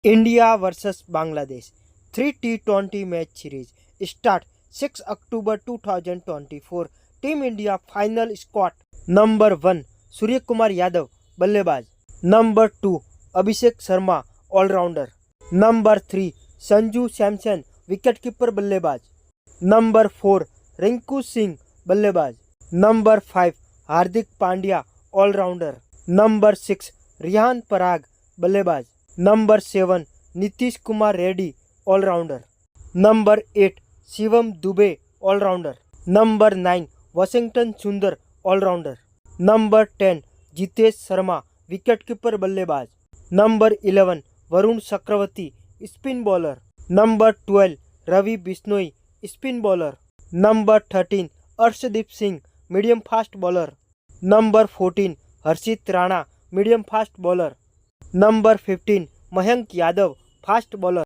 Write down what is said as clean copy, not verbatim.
India versus Bangladesh 3 T20 match series start 6 October 2024. Team India final squad: number 1 Surya Kumar Yadav बल्लेबाज, number 2 Abhishek Sharma allrounder, number 3 Sanju Samson wicketkeeper बल्लेबाज, number 4 Rinku Singh बल्लेबाज, number 5 Hardik Pandya allrounder, number 6 Riyan Parag बल्लेबाज, number 7 Nitish Kumar Reddy allrounder, number 8 Shivam Dube allrounder, number 9 Washington Sundar allrounder, number 10 Jitesh Sharma wicketkeeper बल्लेबाज, number 11 Varun Chakravarthy spin bowler, number 12 Ravi Bishnoi spin bowler, number 13 Arshdeep Singh medium fast bowler, number 14 हर्षित Rana medium fast bowler, number 15 Mayank Yadav fast bowler.